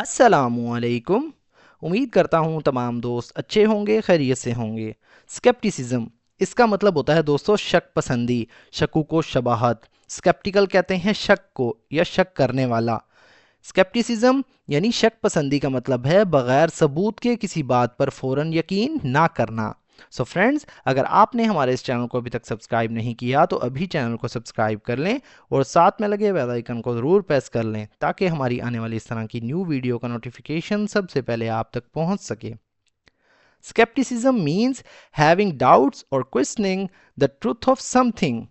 अस्सलामुअलैकुम। उम्मीद करता हूँ तमाम दोस्त अच्छे होंगे, खैरियत से होंगे। स्केप्टिसिज्म, इसका मतलब होता है दोस्तों शक पसंदी, शकूक व शबाहत। स्केप्टिकल कहते हैं शक को या शक करने वाला। स्केप्टिसिज्म यानी शक पसंदी का मतलब है बगैर सबूत के किसी बात पर फौरन यकीन ना करना। सो फ्रेंड्स, अगर आपने हमारे इस चैनल को अभी तक सब्सक्राइब नहीं किया तो अभी चैनल को सब्सक्राइब कर लें और साथ में लगे बेल आइकन को ज़रूर प्रेस कर लें ताकि हमारी आने वाली इस तरह की न्यू वीडियो का नोटिफिकेशन सबसे पहले आप तक पहुंच सके। Skepticism means having doubts or questioning the truth of something.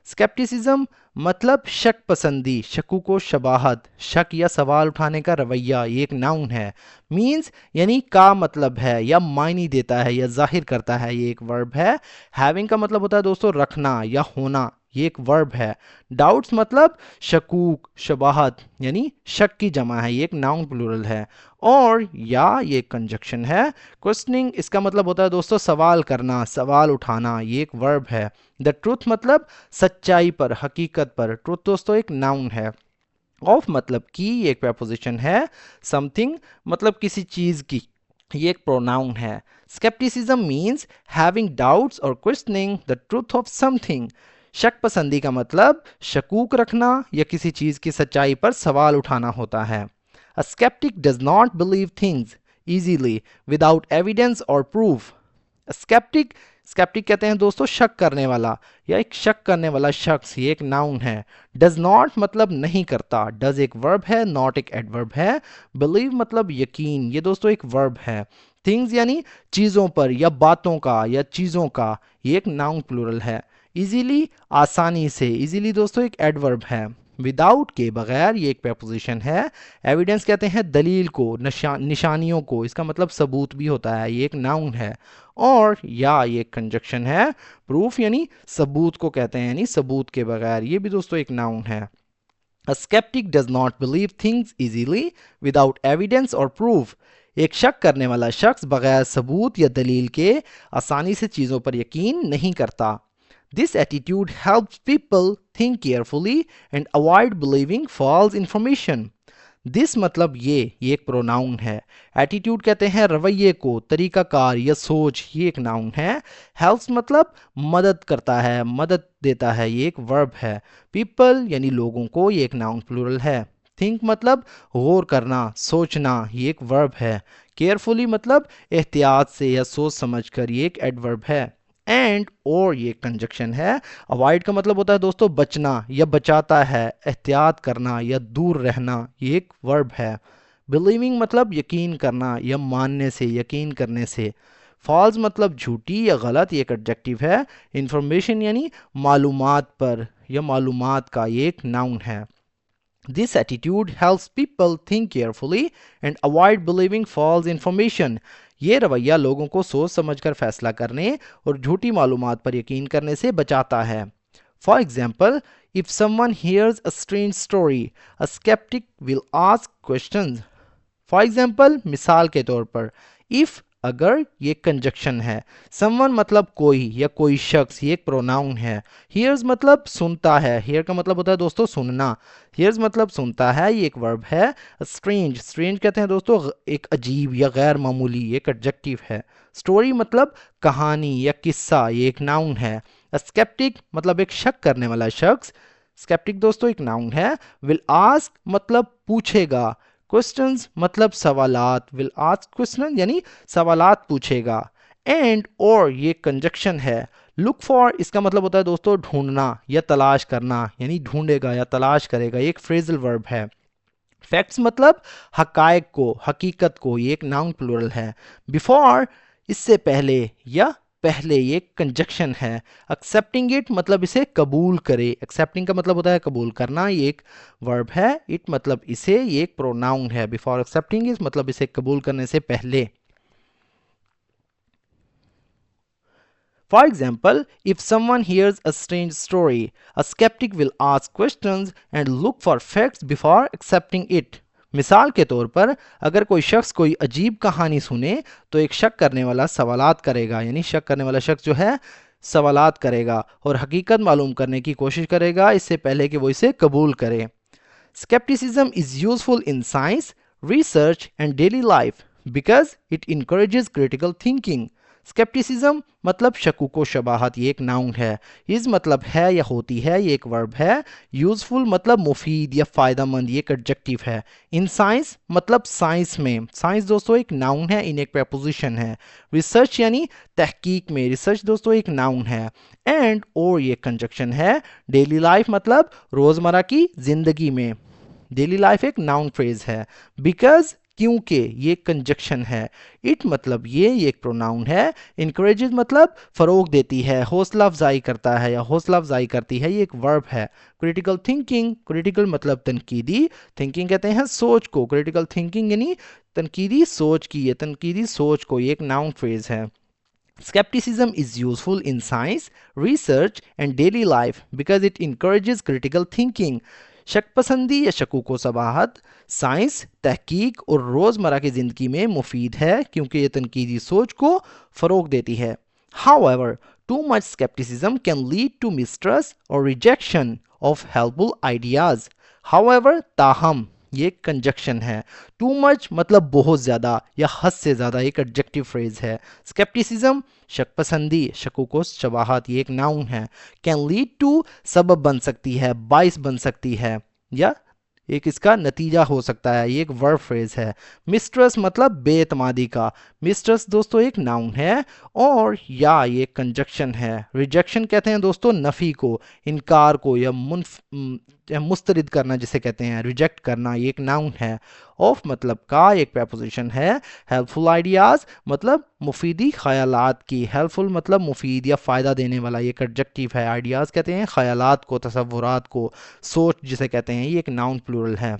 Skepticism मतलब शक पसंदी, शकूक व शबाहत, शक या सवाल उठाने का रवैया, ये एक नाउन है। मीन्स यानी का मतलब है या मायने देता है या जाहिर करता है, ये एक वर्ब है। हैविंग का मतलब होता है दोस्तों रखना या होना, ये एक वर्ब है। डाउट्स मतलब शकूक, शबाहत यानी शक की जमा है, ये एक नाउन प्लूरल है। और या ये कंजक्शन है। क्वेश्चनिंग, इसका मतलब होता है दोस्तों सवाल करना, सवाल उठाना, ये एक वर्ब है। द ट्रूथ मतलब सच्चाई पर, हकीकत पर। ट्रूथ दोस्तों एक नाउन है। ऑफ मतलब की, ये एक प्रपोजिशन है। समथिंग मतलब किसी चीज की, ये एक प्रोनाउन है। स्केप्टिसिज्म मीन्स हैविंग डाउट्स और questioning the truth of something. शक पसंदी का मतलब शकूक रखना या किसी चीज की सच्चाई पर सवाल उठाना होता है। A skeptic does not believe things easily without evidence or proof. Sceptic, sceptic कहते हैं दोस्तों शक करने वाला या एक शक करने वाला शख्स, ये एक नाउन है। डज नॉट मतलब नहीं करता, डज एक वर्ब है, नॉट एक एडवर्ब है। बिलीव मतलब यकीन, ये दोस्तों एक वर्ब है। थिंग्स यानी चीज़ों पर या बातों का या चीज़ों का, ये एक नाउन प्लूरल है। इजीली आसानी से, इजीली दोस्तों एक एडवर्ब है। विदाउट के बगैर, ये एक प्रपोजिशन है। एविडेंस कहते हैं दलील को, निशानियों को, इसका मतलब सबूत भी होता है, ये एक नाउन है। और या ये कंजक्शन है। प्रूफ यानी सबूत को कहते हैं, यानी सबूत के बगैर, ये भी दोस्तों एक नाउन है। A skeptic does not believe things easily without evidence or proof. एक शक करने वाला शख्स बगैर सबूत या दलील के आसानी से चीज़ों पर यकीन नहीं करता। This attitude helps people think carefully and avoid believing false information. This मतलब ये एक प्रोनाउन है। एटीट्यूड कहते हैं रवैये को, तरीकाकार या सोच, ये एक नाउन है। हेल्प्स मतलब मदद करता है, मदद देता है, ये एक वर्ब है। पीपल यानी लोगों को, ये एक नाउन प्लूरल है। थिंक मतलब गौर करना, सोचना, ये एक वर्ब है। केयरफुली मतलब एहतियात से या सोच समझ कर, ये एक एडवर्ब है। एंड और ये कंजक्शन है। अवॉइड का मतलब होता है दोस्तों बचना या बचाता है, एहतियात करना या दूर रहना, ये एक वर्ब है। बिलीविंग मतलब यकीन करना या मानने से, यकीन करने से। फॉल्स मतलब झूठी या गलत, ये एक एडजेक्टिव है। इंफॉर्मेशन यानी मालूमात पर या मालूमात का, ये एक नाउन है। This attitude helps people think carefully and avoid believing false information. ये रवैया लोगों को सोच समझकर फैसला करने और झूठी मालूमात पर यकीन करने से बचाता है। For example, if someone hears a strange story, a skeptic will ask questions. For example, मिसाल के तौर पर, इफ़ अगर, ये कंजक्शन है। समवन मतलब कोई या कोई शख्स, ये एक प्रोनाउन है। हियर्स मतलब सुनता है, हियर का मतलब होता है दोस्तों सुनना। हियर्स मतलब सुनता है, ये एक वर्ब है। स्ट्रेंज, स्ट्रेंज कहते हैं दोस्तों एक अजीब या गैर मामूली, एक एडजेक्टिव है। स्टोरी मतलब कहानी या किस्सा, ये एक नाउन है। स्केप्टिक मतलब एक शक करने वाला शख्स। स्केप्टिक दोस्तों एक नाउन है। विल आस्क मतलब पूछेगा। क्वेश्चंस मतलब सवालात, विल आस्क क्वेश्चन यानी सवालात पूछेगा। एंड और ये कंजक्शन है। लुक फॉर, इसका मतलब होता है दोस्तों ढूंढना या तलाश करना, यानी ढूंढेगा या तलाश करेगा, ये एक फ्रेजल वर्ब है। फैक्ट्स मतलब हकायक को, हकीकत को, ये एक नाउन प्लूरल है। बिफोर इससे पहले या पहले, ये कंजक्शन है। एक्सेप्टिंग इट मतलब इसे कबूल करे, एक्सेप्टिंग का मतलब होता है कबूल करना, ये एक वर्ब है। इट मतलब इसे, ये एक प्रोनाउन है। बिफोर एक्सेप्टिंग इट मतलब इसे कबूल करने से पहले। For example, if someone hears a strange story, a skeptic will ask questions and look for facts before accepting it. मिसाल के तौर पर, अगर कोई शख्स कोई अजीब कहानी सुने तो एक शक करने वाला सवालात करेगा, यानी शक करने वाला शख्स जो है सवालात करेगा और हकीकत मालूम करने की कोशिश करेगा इससे पहले कि वो इसे कबूल करे। Skepticism is useful in science, research and daily life because it encourages critical thinking. Scepticism मतलब शकूक व शबाहत, ये एक नाउन है. इस मतलब है या होती है, ये एक वर्ब है. यूजफुल मतलब मुफीद या फ़ायदेमंद, ये एक एडजेक्टिव है. इन साइंस मतलब साइंस में. साइंस दोस्तों एक नाउन है, इन एक प्रपोजिशन है. रिसर्च यानी तहकीक में. रिसर्च दोस्तों एक नाउन है. एंड और ये कंजक्शन है. डेली लाइफ मतलब रोज़मर्रा की ज़िंदगी में. डेली लाइफ एक नाउन फ्रेज है. बिकॉज क्योंकि, ये कंजक्शन है. इट मतलब ये एक प्रोनाउन है. इनकरेजेस मतलब फ़रोग देती है, हौसला अफजाई करता है या हौसला अफजाई करती है, ये एक वर्ब है. क्रिटिकल थिंकिंग, क्रिटिकल मतलब तनकीदी, थिंकिंग कहते हैं सोच को. क्रिटिकल थिंकिंग यानी तनकीदी सोच की, तनकीदी सोच को, ये एक नाउन फ्रेज है. Skepticism is useful in science, research and daily life because it encourages critical thinking. शक पसंदी या शकूक सबाहत साइंस, तहकीक और रोज़मर्रा की ज़िंदगी में मुफीद है क्योंकि ये तनकीदी सोच को फ़रोग देती है. However, too much skepticism can lead to mistrust or rejection of helpful ideas. However, ताहम, ये कंजक्शन है. टू मच मतलब बहुत ज़्यादा या हद से ज़्यादा, एक एडजेक्टिव फ्रेज है. स्केप्टिसिज्म शक पसंदी, शकूक शबाहत, ये एक नाउन है. कैन लीड टू सबब बन सकती है, बाइस बन सकती है या एक इसका नतीजा हो सकता है, ये एक वर्ब फ्रेज है. मिस्ट्रस्ट मतलब बेतमादी का. मिस्ट्रस्ट दोस्तों एक नाउन है और या ये कंजक्शन है. रिजेक्शन कहते हैं दोस्तों नफ़ी को, इनकार को या मुस्तरिद करना जिसे कहते हैं, रिजेक्ट करना, ये एक नाउन है. ऑफ मतलब का एक प्रपोजिशन है. हेल्पफुल आइडियाज़ मतलब मुफीदी ख्यालात की. हेल्पफुल मतलब मुफीद या फ़ायदा देने वाला, ये एक एडजेक्टिव है. आइडियाज़ कहते हैं ख्यालात को, तसव्वुरात को, सोच जिसे कहते हैं, ये एक नाउन प्लूरल है.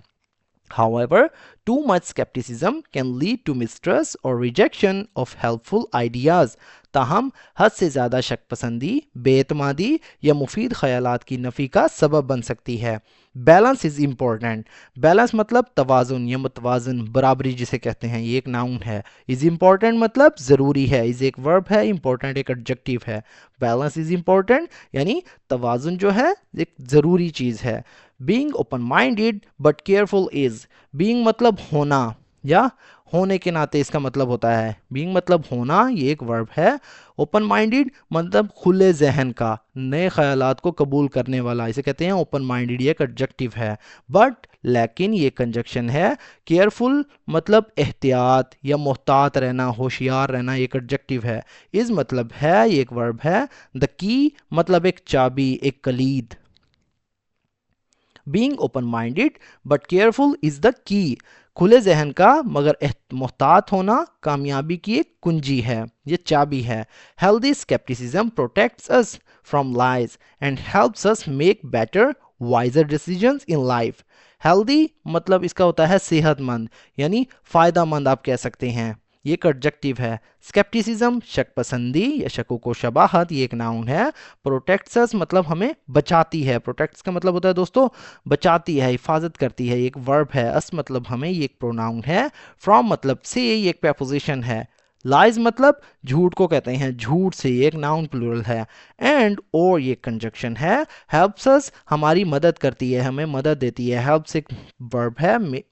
However, too much skepticism can lead to mistrust or rejection of helpful ideas. ताहम हद से ज़्यादा शक पसंदी, बेतमादी या मुफीद ख़यालात की नफ़ी का सबब बन सकती है. Balance is important. बैलेंस मतलब तवाज़ुन या मुतवाज़न, बराबरी जिसे कहते हैं, ये एक नाउन है. इज़ इम्पॉर्टेंट मतलब ज़रूरी है. इज़ एक वर्ब है, इम्पॉर्टेंट एक एडजेक्टिव है. बैलेंस इज़ इम्पॉर्टेंट यानी तवाज़ुन जो है एक ज़रूरी चीज़ है. Being open minded but careful is. Being मतलब होना या होने के नाते इसका मतलब होता है. बीइंग मतलब होना, ये एक वर्ब है. ओपन माइंडेड मतलब खुले जहन का, नए ख्यालात को कबूल करने वाला, इसे कहते हैं ओपन माइंडेड, ये एक एडजेक्टिव है. बट लेकिन ये कंजक्शन है. केयरफुल मतलब एहतियात या मोहतात रहना, होशियार रहना, एक एडजेक्टिव है. इस मतलब है, ये एक वर्ब है. द की मतलब एक चाबी, एक कलीद. Being open minded but careful is the key. खुले जहन का मगर मोहतात होना कामयाबी की एक कुंजी है, ये चाबी है. Healthy scepticism protects us from lies and helps us make better wiser decisions in life. Healthy मतलब इसका होता है सेहतमंद यानी फ़ायदेमंद आप कह सकते हैं, ये एक एडजेक्टिव है. स्केप्टिसिज्म शक पसंदी या शकूक शबाहत, ये एक नाउन है. प्रोटेक्ट्स मतलब हमें बचाती है. प्रोटेक्ट्स का मतलब होता है दोस्तों बचाती है, हिफाजत करती है, एक वर्ब है. अस मतलब हमें, ये एक प्रोनाउन है. फ्रॉम मतलब से, ये एक प्रपोजिशन है. लाइज मतलब झूठ को कहते हैं, झूठ से, ये एक नाउन प्लूरल है. एंड और ये कंजक्शन है. हेल्प्स अस हमारी मदद करती है, हमें मदद देती है. हेल्प्स एक वर्ब है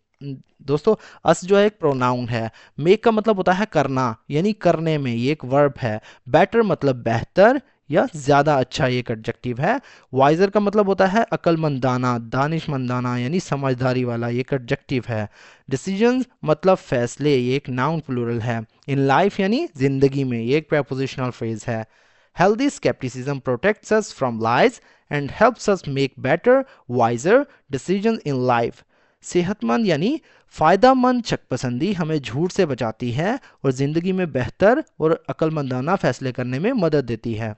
दोस्तों. अस जो है एक प्रोनाउन है. मेक का मतलब होता है करना यानी करने में, ये एक वर्ब है. बेटर मतलब बेहतर या ज़्यादा अच्छा, ये एक एडजेक्टिव है. वाइजर का मतलब होता है अक्लमंदाना, दानिशमंदाना यानी समझदारी वाला, ये एक एडजेक्टिव है. डिसीजंस मतलब फैसले, ये एक नाउन प्लूरल है. इन लाइफ यानी ज़िंदगी में, ये एक प्रपोजिशनल फ्रेज है. Healthy skepticism protects us from lies and helps us make better, wiser decisions in life. सेहतमंद यानी फ़ायदेमंद शक पसंदी हमें झूठ से बचाती है और ज़िंदगी में बेहतर और अक्लमंदाना फ़ैसले करने में मदद देती है.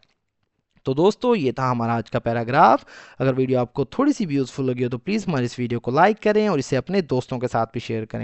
तो दोस्तों ये था हमारा आज का पैराग्राफ. अगर वीडियो आपको थोड़ी सी भी यूज़फुल लगी हो तो प्लीज़ हमारे इस वीडियो को लाइक करें और इसे अपने दोस्तों के साथ भी शेयर करें.